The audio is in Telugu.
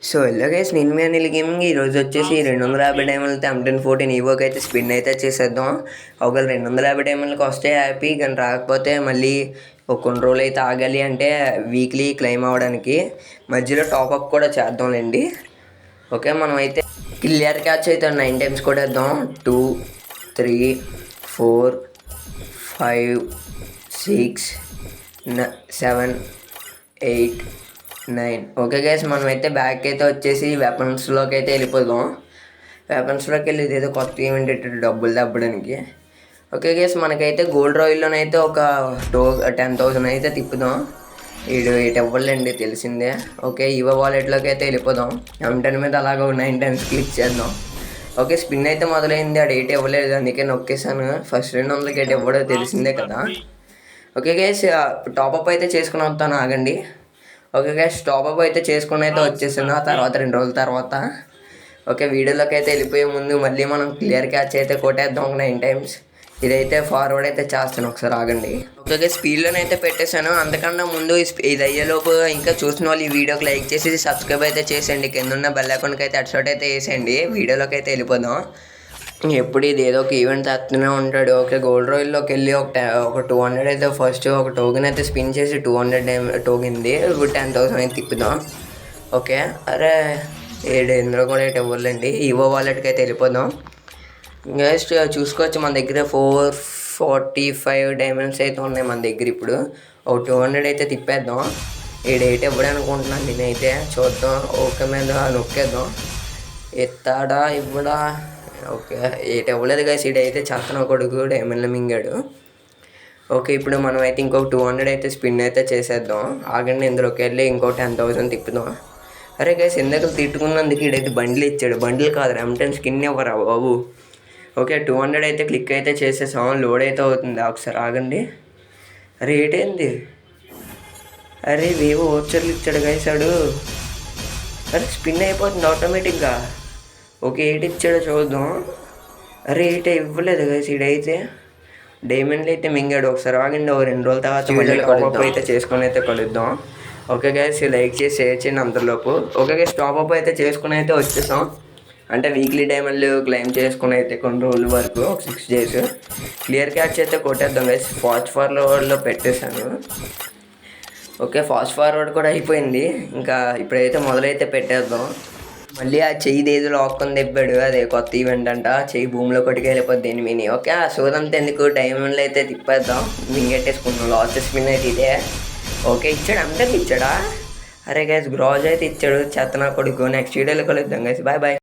సో హలో గైస్, నేను మీ అనిల్ గేమింగ్. ఈరోజు వచ్చేసి 250 డైమండ్లతో M1014 ఈవోకి అయితే స్పిన్ అయితే చేసేద్దాం. ఒకవేళ 250 డైమండ్లకు వస్తే హ్యాపీ, కానీ రాకపోతే మళ్ళీ ఒక కొన్ని రోజులు అయితే ఆగాలి, అంటే వీక్లీ క్లెయిమ్ అవ్వడానికి. మధ్యలో టాప్అప్ కూడా చేద్దాంలేండి. ఓకే, మనం అయితే క్లియర్ క్యాచ్ అయితే 9 టైమ్స్ కూడా వేద్దాం. 2 3 4 5 6 7 8 9. ఓకే గైస్, మనం అయితే బ్యాక్ అయితే వచ్చేసి వెపన్స్లోకి అయితే వెళ్ళిపోదాం. వెపన్స్లోకి వెళ్ళి ఇదేదో కొత్త ఈవెంట్ డబ్బులు దబ్బడానికి. ఓకే గైస్, మనకైతే గోల్డ్ రాయిల్లోనైతే ఒక 10,000 అయితే తిప్పుదాం. వీడు ఇటు ఇవ్వలేండి, తెలిసిందే. ఓకే, ఈవో వాలెట్లోకి అయితే వెళ్ళిపోదాం. M10 మీద అలాగ 9 టైమ్స్ క్లిక్ చేద్దాం. ఓకే, స్పిన్ అయితే మొదలైంది. ఆడు 8 ఇవ్వలేదు, అందుకే నొక్కేసాను. ఫస్ట్ 200కి 8 ఇవ్వడో తెలిసిందే కదా. ఓకే గైస్, టాప్అప్ అయితే చేసుకుని వస్తాను, ఆగండి. ఓకే గైస్, టాప్అప్ అయితే చేసుకుని అయితే వచ్చేసాను. ఆ తర్వాత 2 రోజుల తర్వాత. ఓకే, వీడియోలోకి అయితే వెళ్ళిపోయే ముందు మళ్ళీ మనం క్లియర్ క్యాచ్ అయితే కొట్టేద్దాం 9 టైమ్స్. ఇదైతే ఫార్వర్డ్ అయితే చేస్తాను, ఒకసారి ఆగండి. ఓకే, స్పీడ్లోనైతే పెట్టేశాను. అంతకన్నా ముందు ఇది అయ్యేలోపు ఇంకా చూసిన వాళ్ళు ఈ వీడియోకి లైక్ చేసి సబ్స్క్రైబ్ అయితే చేసేయండి. కింద ఉన్న బెల్ ఐకాన్కి అయితే అటు అయితే వేసేయండి. వీడియోలోకి అయితే వెళ్ళిపోదాం. ఎప్పుడు ఇది ఏదో ఒక ఈవెంట్ తెస్తూనే ఉంటాడు. ఓకే, గోల్డ్ రాయిల్లోకి వెళ్ళి ఒక 200 అయితే ఫస్ట్ ఒక టోకెన్ అయితే స్పిన్ చేసి 200 టోకెన్ది 10,000 అయితే తిప్పుదాం. ఓకే, అరే ఇందులో కూడా అయితే ఇవ్వలేండి. ఈవో వాలెట్కి అయితే వెళ్ళిపోదాం. నెక్స్ట్ చూసుకోవచ్చు, మన దగ్గర 445 డైమండ్స్ అయితే ఉన్నాయి మన దగ్గర. ఇప్పుడు ఒక 200 అయితే తిప్పేద్దాం. ఏడైతే ఇవ్వడనుకుంటున్నాను నేనైతే, చూద్దాం. ఓకే మీద నొక్కేద్దాం. ఎత్తాడా ఇవ్వడా? ఓకే, 8 ఇవ్వలేదు కదా. సీడ్ అయితే చత్తన కొడుకు డైమండ్లో మింగాడు. ఓకే, ఇప్పుడు మనం అయితే ఇంకొక 200 అయితే స్పిన్ అయితే చేసేద్దాం. ఆగండి, ఇందులోకి వెళ్ళి ఇంకో 10,000 తిప్పుదాం. అరే గైస్, ఎందుకు తిట్టుకున్నందుకు ఇడైతే బండిల్ ఇచ్చాడు. బండిల్ కాదు, M10 స్కిన్ ఇవ్వరా బాబు. ఓకే, 200 అయితే క్లిక్ అయితే చేసేసాం. లోడ్ అయితే అవుతుంది, ఒకసారి ఆగండి. అరే ఏటైంది? అరే వేవో ఓచర్లు ఇచ్చాడు గైస్ ఆడు. అరే స్పిన్ అయిపోతుంది ఆటోమేటిక్గా. ఓకే, 8 ఇచ్చాడో చూద్దాం. అరే 8 ఇవ్వలేదు కదా. సీడైతే డైమండ్లు అయితే మింగాడు. ఒకసారి ఆగండి, 2 రోజుల తర్వాత మళ్ళీ టాప్అప్ అయితే చేసుకొని అయితే కలుద్దాం. ఓకే గైస్, లైక్ చేసి షేర్ చేయండి అంతలోపు. ఓకే గైస్, టాప్అప్ అయితే చేసుకుని అయితే వచ్చేసాం. అంటే వీక్లీ డైమండ్లు క్లెయిమ్ చేసుకుని అయితే కొన్ని రోజుల వరకు, ఒక 6 days క్లియర్ క్యాచ్ అయితే కొట్టేద్దాం గైస్. ఫాస్ట్ ఫార్వర్డ్లో పెట్టేశాను. ఓకే, ఫాస్ట్ ఫార్వర్డ్ కూడా అయిపోయింది. ఇంకా ఇప్పుడైతే మొదలైతే పెట్టేద్దాం. మళ్ళీ ఆ చెయ్యి ఏదో లాక్కొని తెప్పాడు. అదే కొత్త ఈవెంట్ అంట. చెయ్యి భూమిలో కొట్టుకెళ్ళిపోద్ది ఎనిమిని. ఓకే, ఆ సోదంతా ఎందుకు, డైమండ్లు అయితే తిప్పేద్దాం. మింగెట్టేసుకున్నాం. లాస్ట్ స్పిన్ అయితే ఇదే. ఓకే, ఇచ్చాడు. అంతా ఇచ్చాడా? అరే గైస్, గ్రాజ్ అయితే ఇచ్చాడు. చెత్తనా కొడుకు. నెక్స్ట్ వీడియోలో కలుద్దాం గైస్. Bye bye.